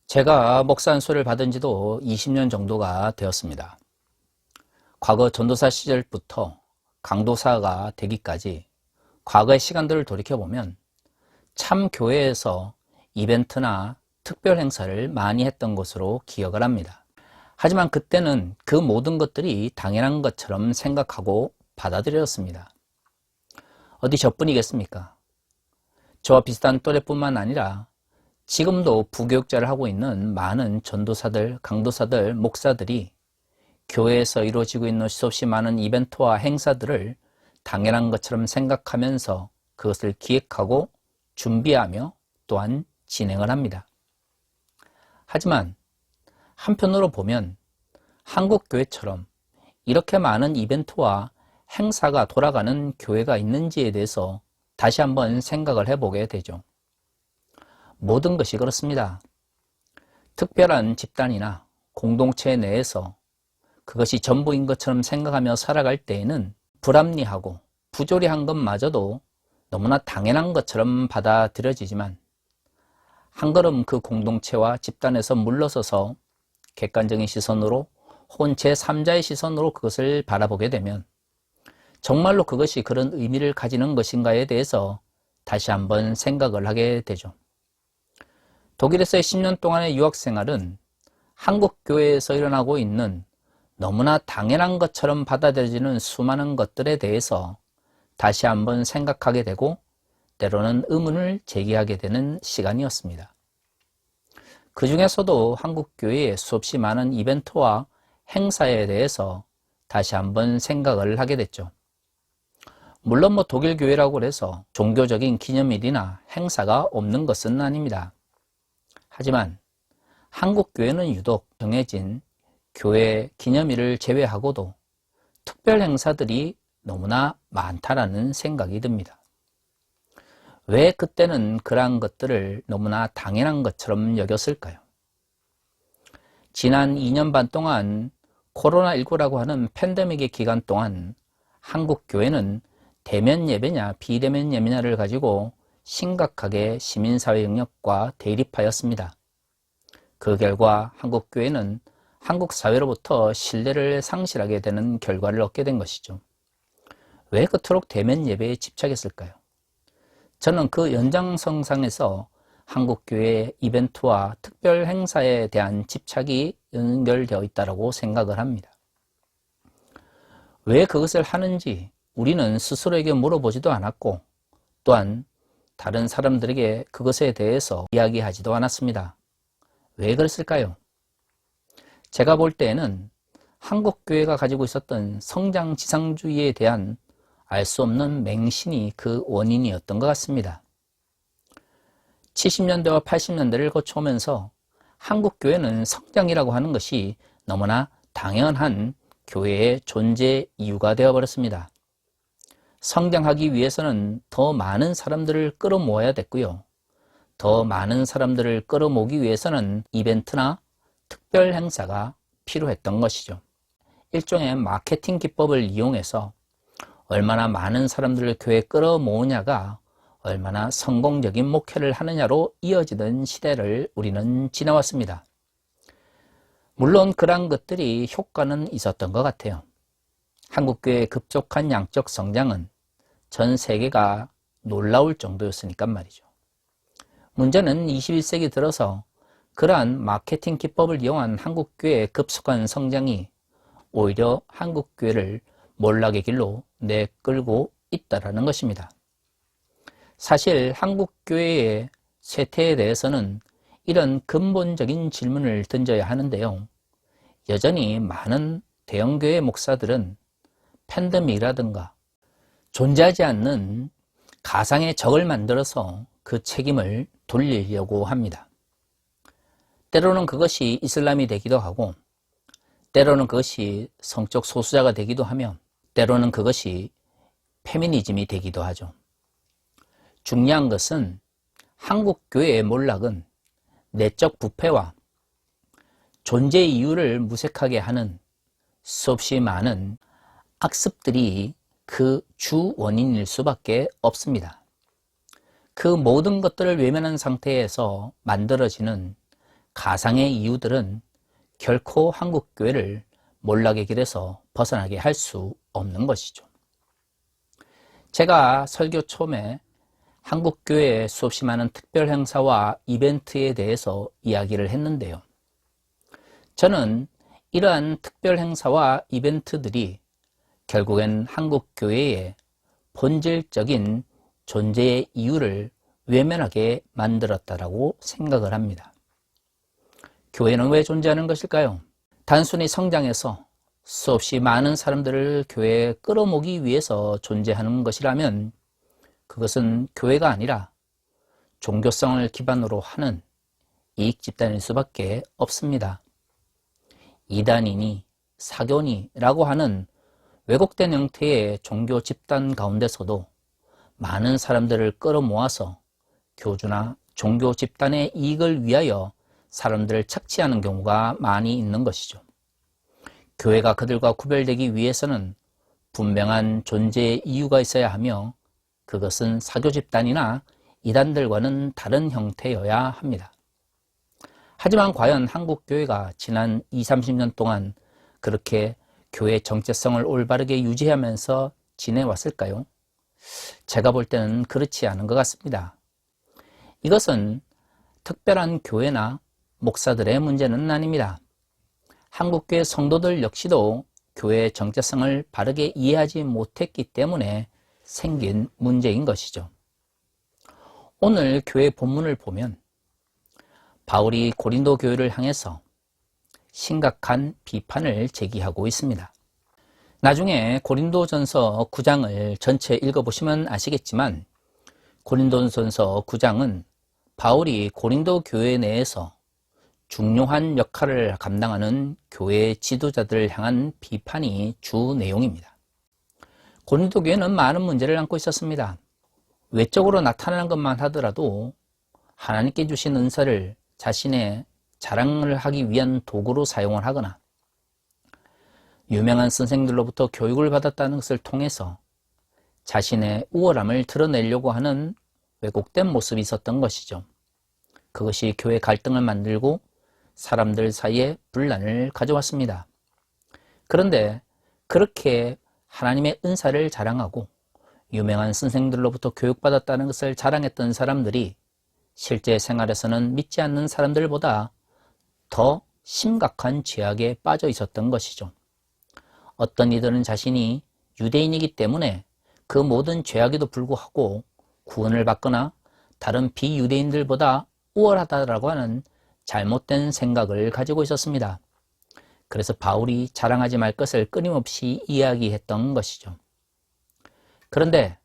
제가 목사 안수를 받은 지도 20년 정도가 되었습니다. 과거 전도사 시절부터 강도사가 되기까지 과거의 시간들을 돌이켜보면 참 교회에서 이벤트나 특별 행사를 많이 했던 것으로 기억을 합니다. 하지만 그때는 그 모든 것들이 당연한 것처럼 생각하고 받아들였습니다. 어디 저뿐이겠습니까? 저와 비슷한 또래뿐만 아니라 지금도 부교육자를 하고 있는 많은 전도사들, 강도사들, 목사들이 교회에서 이루어지고 있는 수없이 많은 이벤트와 행사들을 당연한 것처럼 생각하면서 그것을 기획하고 준비하며 또한 진행을 합니다. 하지만 한편으로 보면 한국 교회처럼 이렇게 많은 이벤트와 행사가 돌아가는 교회가 있는지에 대해서 다시 한번 생각을 해보게 되죠. 모든 것이 그렇습니다. 특별한 집단이나 공동체 내에서 그것이 전부인 것처럼 생각하며 살아갈 때에는 불합리하고 부조리한 것마저도 너무나 당연한 것처럼 받아들여지지만 한 걸음 그 공동체와 집단에서 물러서서 객관적인 시선으로 혹은 제3자의 시선으로 그것을 바라보게 되면 정말로 그것이 그런 의미를 가지는 것인가에 대해서 다시 한번 생각을 하게 되죠. 독일에서의 10년 동안의 유학생활은 한국 교회에서 일어나고 있는 너무나 당연한 것처럼 받아들여지는 수많은 것들에 대해서 다시 한번 생각하게 되고 때로는 의문을 제기하게 되는 시간이었습니다. 그 중에서도 한국 교회의 수없이 많은 이벤트와 행사에 대해서 다시 한번 생각을 하게 됐죠. 물론 독일 교회라고 해서 종교적인 기념일이나 행사가 없는 것은 아닙니다. 하지만 한국 교회는 유독 정해진 교회 기념일을 제외하고도 특별 행사들이 너무나 많다라는 생각이 듭니다. 왜 그때는 그러한 것들을 너무나 당연한 것처럼 여겼을까요? 지난 2년 반 동안 코로나19라고 하는 팬데믹의 기간 동안 한국 교회는 대면 예배냐 비대면 예배냐를 가지고 심각하게 시민사회 영역과 대립하였습니다. 그 결과 한국 교회는 한국 사회로부터 신뢰를 상실하게 되는 결과를 얻게 된 것이죠. 왜 그토록 대면 예배에 집착했을까요? 저는 그 연장선상에서 한국 교회의 이벤트와 특별 행사에 대한 집착이 연결되어 있다고 생각을 합니다. 왜 그것을 하는지 우리는 스스로에게 물어보지도 않았고 또한 다른 사람들에게 그것에 대해서 이야기하지도 않았습니다. 왜 그랬을까요? 제가 볼 때에는 한국 교회가 가지고 있었던 성장지상주의에 대한 알 수 없는 맹신이 그 원인이었던 것 같습니다. 70년대와 80년대를 거쳐오면서 한국 교회는 성장이라고 하는 것이 너무나 당연한 교회의 존재 이유가 되어버렸습니다. 성장하기 위해서는 더 많은 사람들을 끌어모아야 됐고요. 더 많은 사람들을 끌어모으기 위해서는 이벤트나 특별 행사가 필요했던 것이죠. 일종의 마케팅 기법을 이용해서 얼마나 많은 사람들을 교회에 끌어모으냐가 얼마나 성공적인 목회를 하느냐로 이어지던 시대를 우리는 지나왔습니다. 물론 그러한 것들이 효과는 있었던 것 같아요. 한국교회의 급속한 양적 성장은 전 세계가 놀라울 정도였으니까 말이죠. 문제는 21세기 들어서 그러한 마케팅 기법을 이용한 한국교회의 급속한 성장이 오히려 한국교회를 몰락의 길로 내끌고 있다는 것입니다. 사실 한국교회의 쇠퇴에 대해서는 이런 근본적인 질문을 던져야 하는데요. 여전히 많은 대형교회 목사들은 팬데믹이라든가 존재하지 않는 가상의 적을 만들어서 그 책임을 돌리려고 합니다. 때로는 그것이 이슬람이 되기도 하고 때로는 그것이 성적 소수자가 되기도 하며 때로는 그것이 페미니즘이 되기도 하죠. 중요한 것은 한국 교회의 몰락은 내적 부패와 존재 이유를 무색하게 하는 수없이 많은 악습들이 그 주 원인일 수밖에 없습니다. 그 모든 것들을 외면한 상태에서 만들어지는 가상의 이유들은 결코 한국교회를 몰락의 길에서 벗어나게 할 수 없는 것이죠. 제가 설교 처음에 한국교회의 수없이 많은 특별 행사와 이벤트에 대해서 이야기를 했는데요. 저는 이러한 특별 행사와 이벤트들이 결국엔 한국교회의 본질적인 존재의 이유를 외면하게 만들었다고 생각을 합니다. 교회는 왜 존재하는 것일까요? 단순히 성장해서 수없이 많은 사람들을 교회에 끌어모기 위해서 존재하는 것이라면 그것은 교회가 아니라 종교성을 기반으로 하는 이익 집단일 수밖에 없습니다. 이단이니 사교니라고 하는 왜곡된 형태의 종교 집단 가운데서도 많은 사람들을 끌어모아서 교주나 종교 집단의 이익을 위하여 사람들을 착취하는 경우가 많이 있는 것이죠. 교회가 그들과 구별되기 위해서는 분명한 존재의 이유가 있어야 하며 그것은 사교 집단이나 이단들과는 다른 형태여야 합니다. 하지만 과연 한국교회가 지난 20-30년 동안 그렇게 교회 정체성을 올바르게 유지하면서 지내왔을까요? 제가 볼 때는 그렇지 않은 것 같습니다. 이것은 특별한 교회나 목사들의 문제는 아닙니다. 한국교회 성도들 역시도 교회의 정체성을 바르게 이해하지 못했기 때문에 생긴 문제인 것이죠. 오늘 교회 본문을 보면 바울이 고린도 교회를 향해서 심각한 비판을 제기하고 있습니다. 나중에 고린도전서 9장을 전체 읽어보시면 아시겠지만 고린도전서 9장은 바울이 고린도 교회 내에서 중요한 역할을 감당하는 교회 지도자들을 향한 비판이 주 내용입니다. 고린도 교회는 많은 문제를 안고 있었습니다. 외적으로 나타나는 것만 하더라도 하나님께 주신 은사를 자신의 자랑을 하기 위한 도구로 사용을 하거나 유명한 선생들로부터 교육을 받았다는 것을 통해서 자신의 우월함을 드러내려고 하는 왜곡된 모습이 있었던 것이죠. 그것이 교회 갈등을 만들고 사람들 사이에 분란을 가져왔습니다. 그런데 그렇게 하나님의 은사를 자랑하고 유명한 선생들로부터 교육받았다는 것을 자랑했던 사람들이 실제 생활에서는 믿지 않는 사람들보다 더 심각한 죄악에 빠져 있었던 것이죠. 어떤 이들은 자신이 유대인이기 때문에 그 모든 죄악에도 불구하고 구원을 받거나 다른 비유대인들보다 우월하다라고 하는 잘못된 생각을 가지고 있었습니다. 그래서 바울이 자랑하지 말 것을 끊임없이 이야기했던 것이죠. 그런데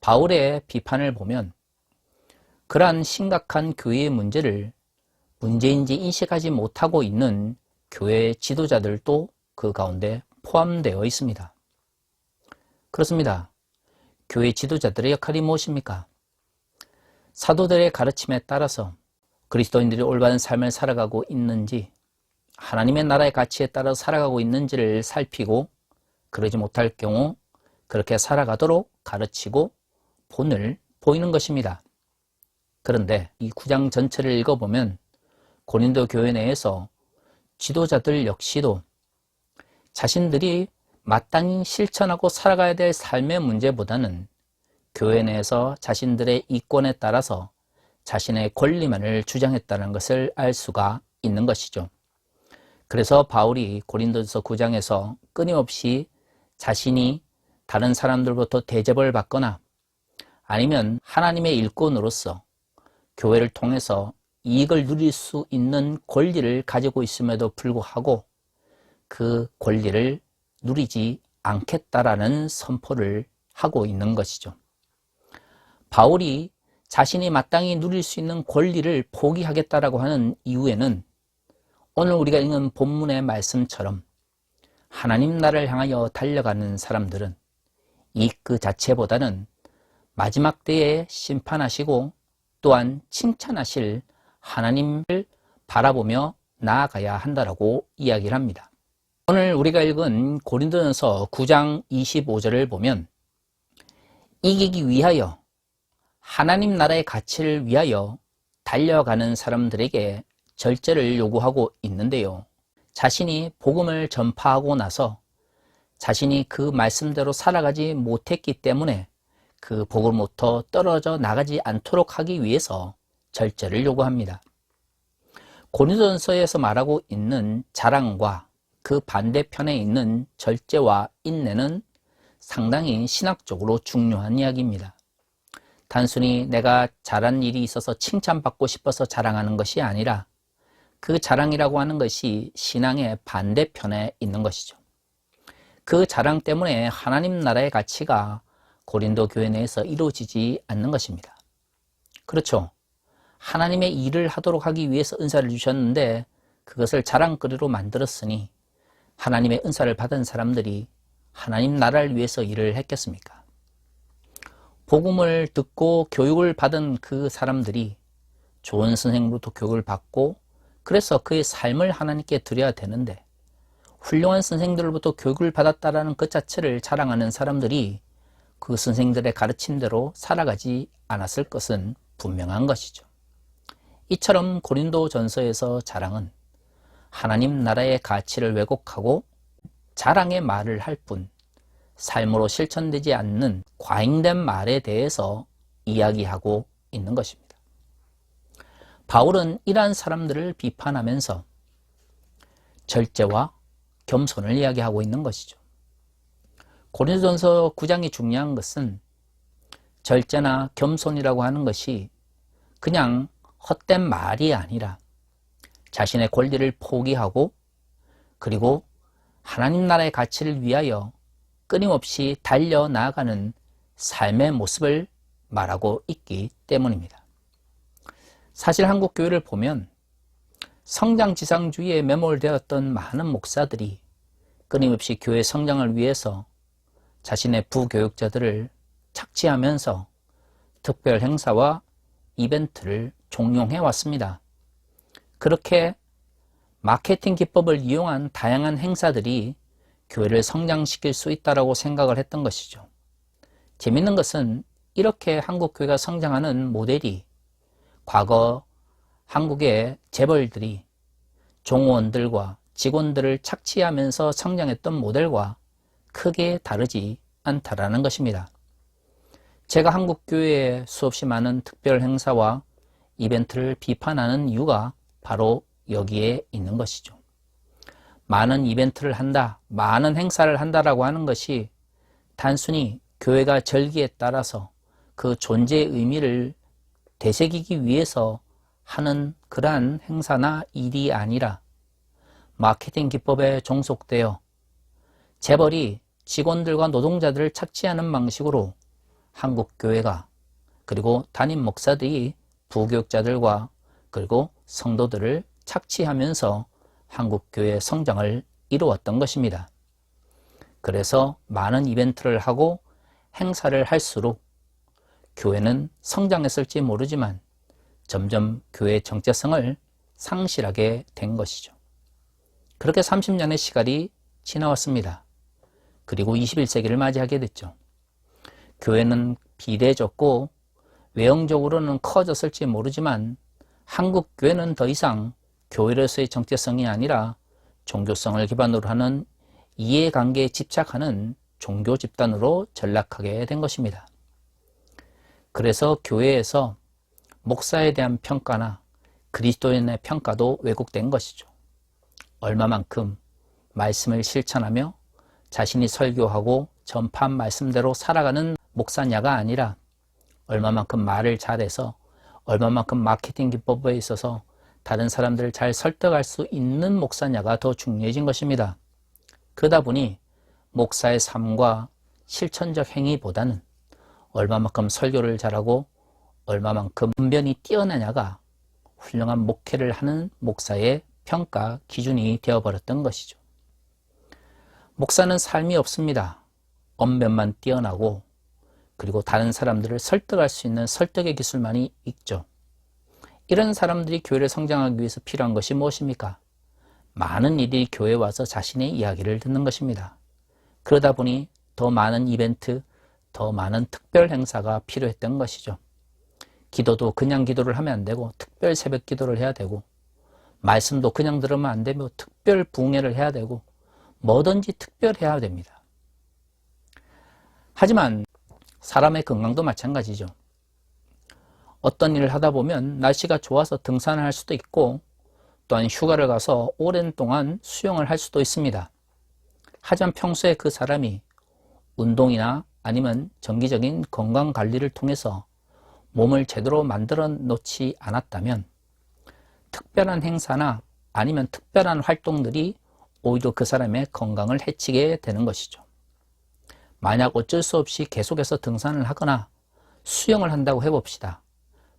바울의 비판을 보면 그러한 심각한 교회의 문제를 문제인지 인식하지 못하고 있는 교회 지도자들도 그 가운데 포함되어 있습니다. 그렇습니다. 교회 지도자들의 역할이 무엇입니까? 사도들의 가르침에 따라서 그리스도인들이 올바른 삶을 살아가고 있는지, 하나님의 나라의 가치에 따라 살아가고 있는지를 살피고 그러지 못할 경우 그렇게 살아가도록 가르치고 본을 보이는 것입니다. 그런데 이 9장 전체를 읽어보면 고린도 교회 내에서 지도자들 역시도 자신들이 마땅히 실천하고 살아가야 될 삶의 문제보다는 교회 내에서 자신들의 이권에 따라서 자신의 권리만을 주장했다는 것을 알 수가 있는 것이죠. 그래서 바울이 고린도전서 9장에서 끊임없이 자신이 다른 사람들로부터 대접을 받거나 아니면 하나님의 일꾼으로서 교회를 통해서 이익을 누릴 수 있는 권리를 가지고 있음에도 불구하고 그 권리를 누리지 않겠다라는 선포를 하고 있는 것이죠. 바울이 자신이 마땅히 누릴 수 있는 권리를 포기하겠다라고 하는 이유에는 오늘 우리가 읽는 본문의 말씀처럼 하나님 나라를 향하여 달려가는 사람들은 이익 그 자체보다는 마지막 때에 심판하시고 또한 칭찬하실 하나님을 바라보며 나아가야 한다라고 이야기를 합니다. 오늘 우리가 읽은 고린도전서 9장 25절을 보면 이기기 위하여 하나님 나라의 가치를 위하여 달려가는 사람들에게 절제를 요구하고 있는데요. 자신이 복음을 전파하고 나서 자신이 그 말씀대로 살아가지 못했기 때문에 그 복음부터 떨어져 나가지 않도록 하기 위해서 절제를 요구합니다. 고린도전서에서 말하고 있는 자랑과 그 반대편에 있는 절제와 인내는 상당히 신학적으로 중요한 이야기입니다. 단순히 내가 잘한 일이 있어서 칭찬받고 싶어서 자랑하는 것이 아니라 그 자랑이라고 하는 것이 신앙의 반대편에 있는 것이죠. 그 자랑 때문에 하나님 나라의 가치가 고린도 교회 내에서 이루어지지 않는 것입니다. 그렇죠. 하나님의 일을 하도록 하기 위해서 은사를 주셨는데 그것을 자랑거리로 만들었으니 하나님의 은사를 받은 사람들이 하나님 나라를 위해서 일을 했겠습니까? 복음을 듣고 교육을 받은 그 사람들이 좋은 선생님으로부터 교육을 받고 그래서 그의 삶을 하나님께 드려야 되는데 훌륭한 선생들로부터 교육을 받았다라는 것 자체를 자랑하는 사람들이 그 선생들의 가르침대로 살아가지 않았을 것은 분명한 것이죠. 이처럼 고린도전서에서 자랑은 하나님 나라의 가치를 왜곡하고 자랑의 말을 할 뿐 삶으로 실천되지 않는 과잉된 말에 대해서 이야기하고 있는 것입니다. 바울은 이러한 사람들을 비판하면서 절제와 겸손을 이야기하고 있는 것이죠. 고린도전서 9장이 중요한 것은 절제나 겸손이라고 하는 것이 그냥 헛된 말이 아니라 자신의 권리를 포기하고 그리고 하나님 나라의 가치를 위하여 끊임없이 달려나가는 삶의 모습을 말하고 있기 때문입니다. 사실 한국 교회를 보면 성장지상주의에 매몰되었던 많은 목사들이 끊임없이 교회 성장을 위해서 자신의 부교육자들을 착취하면서 특별 행사와 이벤트를 종용해 왔습니다. 그렇게 마케팅 기법을 이용한 다양한 행사들이 교회를 성장시킬 수 있다고 생각을 했던 것이죠. 재밌는 것은 이렇게 한국 교회가 성장하는 모델이 과거 한국의 재벌들이 종업원들과 직원들을 착취하면서 성장했던 모델과 크게 다르지 않다라는 것입니다. 제가 한국 교회에 수없이 많은 특별 행사와 이벤트를 비판하는 이유가 바로 여기에 있는 것이죠. 많은 이벤트를 한다, 많은 행사를 한다라고 하는 것이 단순히 교회가 절기에 따라서 그 존재의 의미를 되새기기 위해서 하는 그러한 행사나 일이 아니라 마케팅 기법에 종속되어 재벌이 직원들과 노동자들을 착취하는 방식으로 한국 교회가 그리고 담임 목사들이 부교육자들과 그리고 성도들을 착취하면서 한국 교회의 성장을 이루었던 것입니다. 그래서 많은 이벤트를 하고 행사를 할수록 교회는 성장했을지 모르지만 점점 교회의 정체성을 상실하게 된 것이죠. 그렇게 30년의 시간이 지나왔습니다. 그리고 21세기를 맞이하게 됐죠. 교회는 비대해졌고 외형적으로는 커졌을지 모르지만 한국 교회는 더 이상 교회로서의 정체성이 아니라 종교성을 기반으로 하는 이해관계에 집착하는 종교 집단으로 전락하게 된 것입니다. 그래서 교회에서 목사에 대한 평가나 그리스도인의 평가도 왜곡된 것이죠. 얼마만큼 말씀을 실천하며 자신이 설교하고 전파한 말씀대로 살아가는 목사냐가 아니라 얼마만큼 말을 잘해서 얼마만큼 마케팅 기법에 있어서 다른 사람들을 잘 설득할 수 있는 목사냐가 더 중요해진 것입니다. 그러다 보니 목사의 삶과 실천적 행위보다는 얼마만큼 설교를 잘하고 얼마만큼 분변이 뛰어나냐가 훌륭한 목회를 하는 목사의 평가 기준이 되어버렸던 것이죠. 목사는 삶이 없습니다. 언변만 뛰어나고 그리고 다른 사람들을 설득할 수 있는 설득의 기술만이 있죠. 이런 사람들이 교회를 성장하기 위해서 필요한 것이 무엇입니까? 많은 이들이 교회에 와서 자신의 이야기를 듣는 것입니다. 그러다 보니 더 많은 이벤트, 더 많은 특별 행사가 필요했던 것이죠. 기도도 그냥 기도를 하면 안 되고 특별 새벽 기도를 해야 되고 말씀도 그냥 들으면 안 되며 특별 부흥회를 해야 되고 뭐든지 특별해야 됩니다. 하지만 사람의 건강도 마찬가지죠. 어떤 일을 하다 보면 날씨가 좋아서 등산을 할 수도 있고 또한 휴가를 가서 오랜 동안 수영을 할 수도 있습니다. 하지만 평소에 그 사람이 운동이나 아니면 정기적인 건강관리를 통해서 몸을 제대로 만들어 놓지 않았다면 특별한 행사나 아니면 특별한 활동들이 오히려 그 사람의 건강을 해치게 되는 것이죠. 만약 어쩔 수 없이 계속해서 등산을 하거나 수영을 한다고 해봅시다.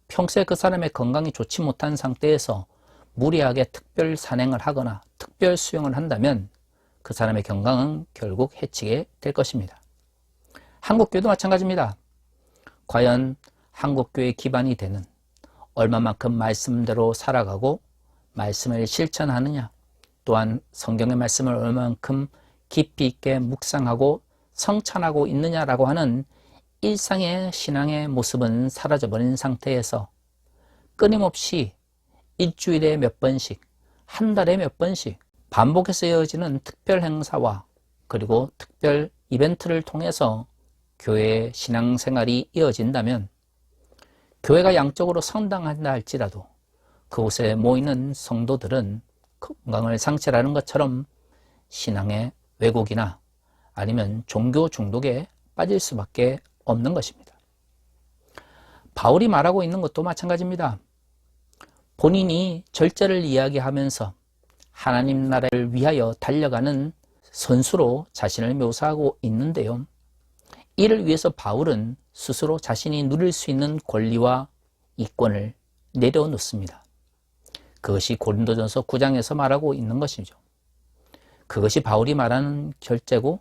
평소에 그 사람의 건강이 좋지 못한 상태에서 무리하게 특별 산행을 하거나 특별 수영을 한다면 그 사람의 건강은 결국 해치게 될 것입니다. 한국교회도 마찬가지입니다. 과연 한국교회의 기반이 되는 얼마만큼 말씀대로 살아가고 말씀을 실천하느냐, 또한 성경의 말씀을 얼마만큼 깊이 있게 묵상하고 성찬하고 있느냐라고 하는 일상의 신앙의 모습은 사라져버린 상태에서 끊임없이 일주일에 몇 번씩, 한 달에 몇 번씩 반복해서 이어지는 특별 행사와 그리고 특별 이벤트를 통해서 교회의 신앙생활이 이어진다면 교회가 양적으로 성장한다 할지라도 그곳에 모이는 성도들은 건강을 상실하는 것처럼 신앙의 왜곡이나 아니면 종교 중독에 빠질 수밖에 없는 것입니다. 바울이 말하고 있는 것도 마찬가지입니다. 본인이 절제를 이야기하면서 하나님 나라를 위하여 달려가는 선수로 자신을 묘사하고 있는데요. 이를 위해서 바울은 스스로 자신이 누릴 수 있는 권리와 이권을 내려놓습니다. 그것이 고린도전서 9장에서 말하고 있는 것이죠. 그것이 바울이 말하는 절제고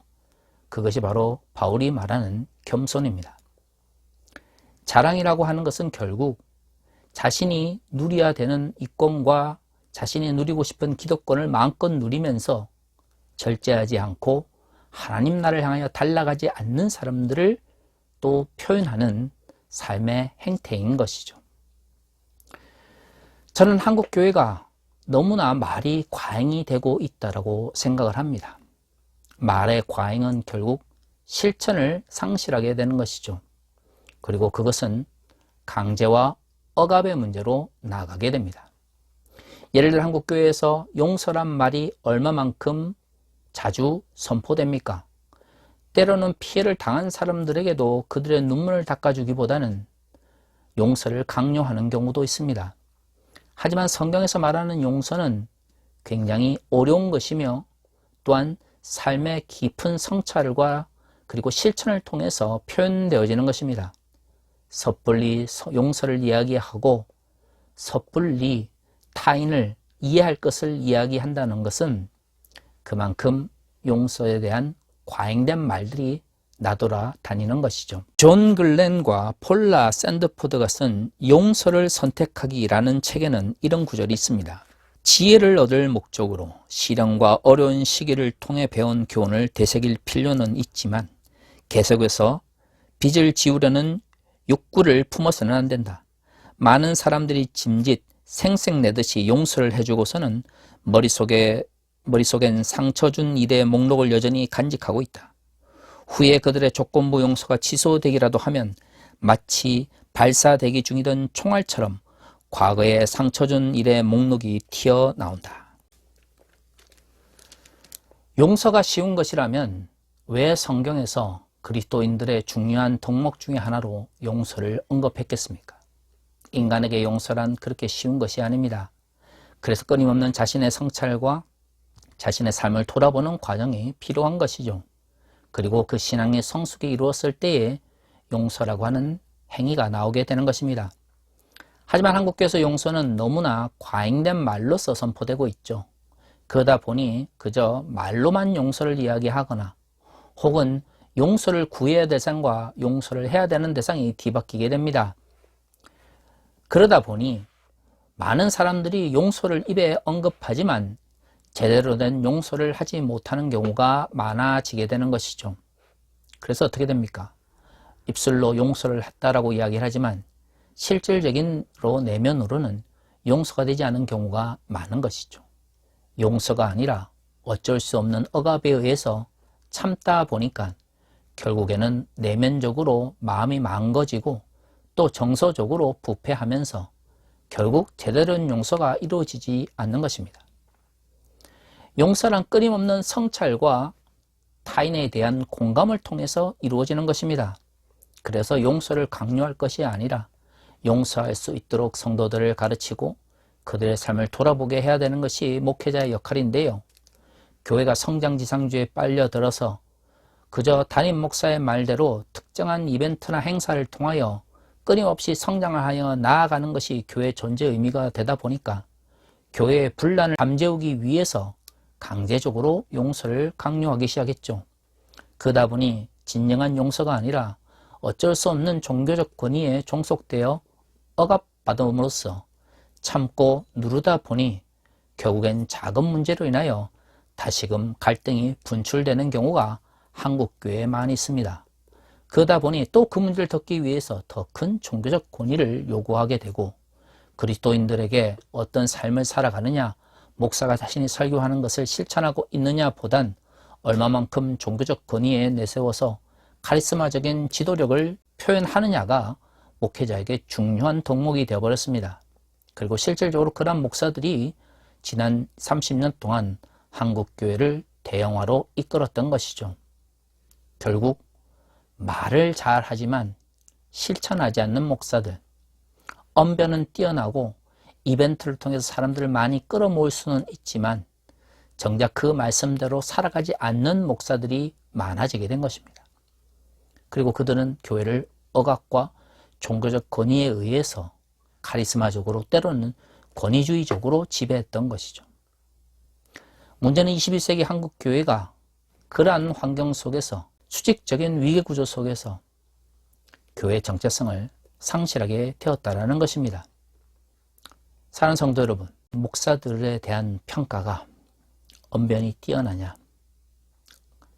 그것이 바로 바울이 말하는 겸손입니다. 자랑이라고 하는 것은 결국 자신이 누려야 되는 이권과 자신이 누리고 싶은 기득권을 마음껏 누리면서 절제하지 않고 하나님 나라를 향하여 달려가지 않는 사람들을 또 표현하는 삶의 행태인 것이죠. 저는 한국 교회가 너무나 말이 과잉이 되고 있다고 생각을 합니다. 말의 과잉은 결국 실천을 상실하게 되는 것이죠. 그리고 그것은 강제와 억압의 문제로 나가게 됩니다. 예를 들어 한국 교회에서 용서란 말이 얼마만큼 자주 선포됩니까? 때로는 피해를 당한 사람들에게도 그들의 눈물을 닦아주기보다는 용서를 강요하는 경우도 있습니다. 하지만 성경에서 말하는 용서는 굉장히 어려운 것이며 또한 삶의 깊은 성찰과 그리고 실천을 통해서 표현되어지는 것입니다. 섣불리 용서를 이야기하고 섣불리 타인을 이해할 것을 이야기한다는 것은 그만큼 용서에 대한 과잉된 말들이 나돌아다니는 것이죠. 존 글렌과 폴라 샌드포드가 쓴 용서를 선택하기라는 책에는 이런 구절이 있습니다. 지혜를 얻을 목적으로 시련과 어려운 시기를 통해 배운 교훈을 되새길 필요는 있지만 계속해서 빚을 지우려는 욕구를 품어서는 안 된다. 많은 사람들이 짐짓 생색내듯이 용서를 해주고서는 머릿속엔 상처 준 일의 목록을 여전히 간직하고 있다. 후에 그들의 조건부 용서가 취소되기라도 하면 마치 발사대기 중이던 총알처럼 과거에 상처 준 일의 목록이 튀어나온다. 용서가 쉬운 것이라면 왜 성경에서 그리스도인들의 중요한 덕목 중에 하나로 용서를 언급했겠습니까? 인간에게 용서란 그렇게 쉬운 것이 아닙니다. 그래서 끊임없는 자신의 성찰과 자신의 삶을 돌아보는 과정이 필요한 것이죠. 그리고 그 신앙의 성숙이 이루었을 때에 용서라고 하는 행위가 나오게 되는 것입니다. 하지만 한국교회에서 용서는 너무나 과잉된 말로서 선포되고 있죠. 그러다 보니 그저 말로만 용서를 이야기하거나 혹은 용서를 구해야 할 대상과 용서를 해야 되는 대상이 뒤바뀌게 됩니다. 그러다 보니 많은 사람들이 용서를 입에 언급하지만 제대로 된 용서를 하지 못하는 경우가 많아지게 되는 것이죠. 그래서 어떻게 됩니까? 입술로 용서를 했다라고 이야기를 하지만 실질적인로 내면으로는 용서가 되지 않은 경우가 많은 것이죠. 용서가 아니라 어쩔 수 없는 억압에 의해서 참다 보니까 결국에는 내면적으로 마음이 망가지고 또 정서적으로 부패하면서 결국 제대로 된 용서가 이루어지지 않는 것입니다. 용서란 끊임없는 성찰과 타인에 대한 공감을 통해서 이루어지는 것입니다. 그래서 용서를 강요할 것이 아니라 용서할 수 있도록 성도들을 가르치고 그들의 삶을 돌아보게 해야 되는 것이 목회자의 역할인데요. 교회가 성장지상주의에 빨려들어서 그저 담임 목사의 말대로 특정한 이벤트나 행사를 통하여 끊임없이 성장을 하여 나아가는 것이 교회의 존재 의미가 되다 보니까 교회의 분란을 잠재우기 위해서 강제적으로 용서를 강요하기 시작했죠. 그러다 보니 진정한 용서가 아니라 어쩔 수 없는 종교적 권위에 종속되어 억압받음으로써 참고 누르다 보니 결국엔 작은 문제로 인하여 다시금 갈등이 분출되는 경우가 한국교회에 많이 있습니다. 그러다 보니 또 그 문제를 덮기 위해서 더 큰 종교적 권위를 요구하게 되고 그리스도인들에게 어떤 삶을 살아가느냐, 목사가 자신이 설교하는 것을 실천하고 있느냐 보단 얼마만큼 종교적 권위에 내세워서 카리스마적인 지도력을 표현하느냐가 목회자에게 중요한 덕목이 되어버렸습니다. 그리고 실질적으로 그런 목사들이 지난 30년 동안 한국교회를 대형화로 이끌었던 것이죠. 결국 말을 잘 하지만 실천하지 않는 목사들, 언변은 뛰어나고 이벤트를 통해서 사람들을 많이 끌어모을 수는 있지만 정작 그 말씀대로 살아가지 않는 목사들이 많아지게 된 것입니다. 그리고 그들은 교회를 억압과 종교적 권위에 의해서 카리스마적으로 때로는 권위주의적으로 지배했던 것이죠. 문제는 21세기 한국 교회가 그러한 환경 속에서 수직적인 위계구조 속에서 교회의 정체성을 상실하게 되었다는 것입니다. 사랑하는 성도 여러분, 목사들에 대한 평가가 언변이 뛰어나냐,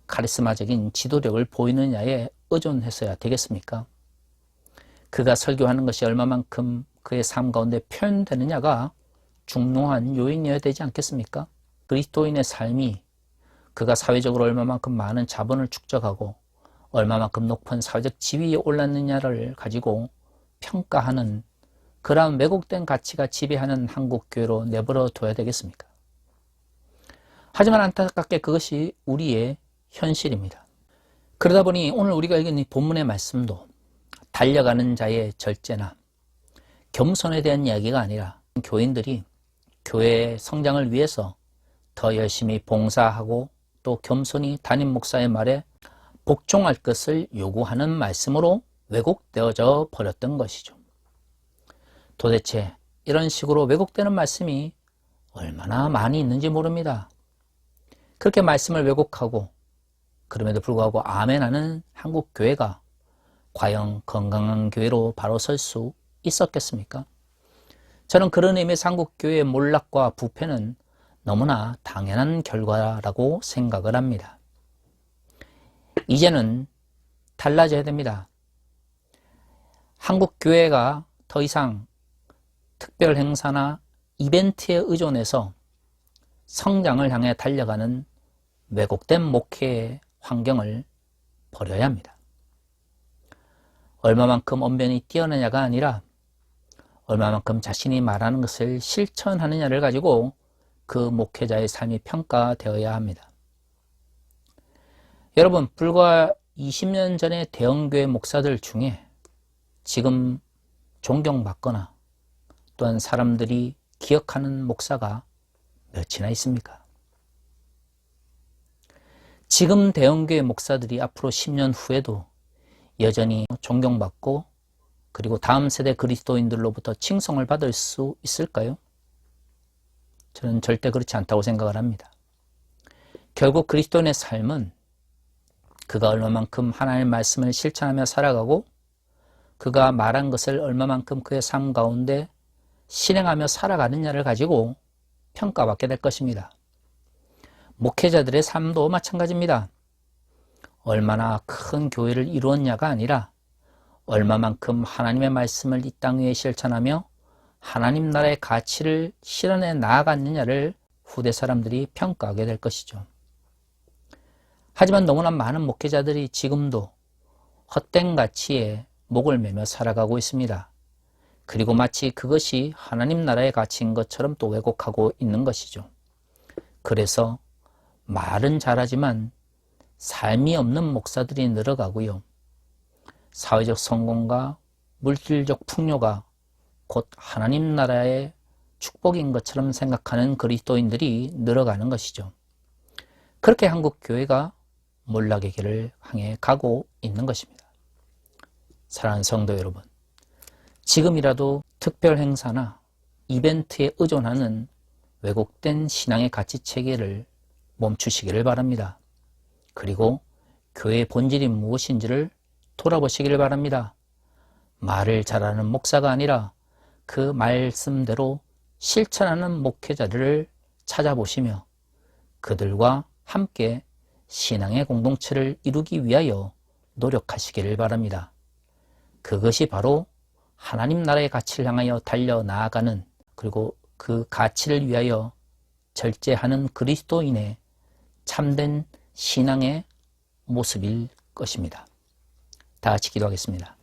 카리스마적인 지도력을 보이느냐에 의존해서야 되겠습니까? 그가 설교하는 것이 얼마만큼 그의 삶 가운데 표현되느냐가 중요한 요인이어야 되지 않겠습니까? 그리스도인의 삶이 그가 사회적으로 얼마만큼 많은 자본을 축적하고 얼마만큼 높은 사회적 지위에 올랐느냐를 가지고 평가하는 그러한 왜곡된 가치가 지배하는 한국교회로 내버려 둬야 되겠습니까? 하지만 안타깝게 그것이 우리의 현실입니다. 그러다 보니 오늘 우리가 읽은 이 본문의 말씀도 달려가는 자의 절제나 겸손에 대한 이야기가 아니라 교인들이 교회의 성장을 위해서 더 열심히 봉사하고 또 겸손히 담임 목사의 말에 복종할 것을 요구하는 말씀으로 왜곡되어져 버렸던 것이죠. 도대체 이런 식으로 왜곡되는 말씀이 얼마나 많이 있는지 모릅니다. 그렇게 말씀을 왜곡하고 그럼에도 불구하고 아멘하는 한국 교회가 과연 건강한 교회로 바로 설 수 있었겠습니까? 저는 그런 의미에서 한국 교회의 몰락과 부패는 너무나 당연한 결과라고 생각을 합니다. 이제는 달라져야 됩니다. 한국 교회가 더 이상 특별 행사나 이벤트에 의존해서 성장을 향해 달려가는 왜곡된 목회의 환경을 버려야 합니다. 얼마만큼 언변이 뛰어나냐가 아니라 얼마만큼 자신이 말하는 것을 실천하느냐를 가지고 그 목회자의 삶이 평가되어야 합니다. 여러분, 불과 20년 전의 대형교회 목사들 중에 지금 존경받거나 또한 사람들이 기억하는 목사가 몇이나 있습니까? 지금 대형교회 목사들이 앞으로 10년 후에도 여전히 존경받고 그리고 다음 세대 그리스도인들로부터 칭송을 받을 수 있을까요? 저는 절대 그렇지 않다고 생각을 합니다. 결국 그리스도인의 삶은 그가 얼마만큼 하나님의 말씀을 실천하며 살아가고 그가 말한 것을 얼마만큼 그의 삶 가운데 실행하며 살아가느냐를 가지고 평가받게 될 것입니다. 목회자들의 삶도 마찬가지입니다. 얼마나 큰 교회를 이루었냐가 아니라 얼마만큼 하나님의 말씀을 이 땅 위에 실천하며 하나님 나라의 가치를 실현해 나아갔느냐를 후대 사람들이 평가하게 될 것이죠. 하지만 너무나 많은 목회자들이 지금도 헛된 가치에 목을 매며 살아가고 있습니다. 그리고 마치 그것이 하나님 나라의 가치인 것처럼 또 왜곡하고 있는 것이죠. 그래서 말은 잘하지만 삶이 없는 목사들이 늘어가고요. 사회적 성공과 물질적 풍요가 곧 하나님 나라의 축복인 것처럼 생각하는 그리스도인들이 늘어가는 것이죠. 그렇게 한국 교회가 몰락의 길을 향해 가고 있는 것입니다. 사랑하는 성도 여러분, 지금이라도 특별 행사나 이벤트에 의존하는 왜곡된 신앙의 가치 체계를 멈추시기를 바랍니다. 그리고 교회의 본질이 무엇인지를 돌아보시기를 바랍니다. 말을 잘하는 목사가 아니라 그 말씀대로 실천하는 목회자들을 찾아보시며 그들과 함께 신앙의 공동체를 이루기 위하여 노력하시기를 바랍니다. 그것이 바로 하나님 나라의 가치를 향하여 달려나아가는, 그리고 그 가치를 위하여 절제하는 그리스도인의 참된 신앙의 모습일 것입니다. 다 같이 기도하겠습니다.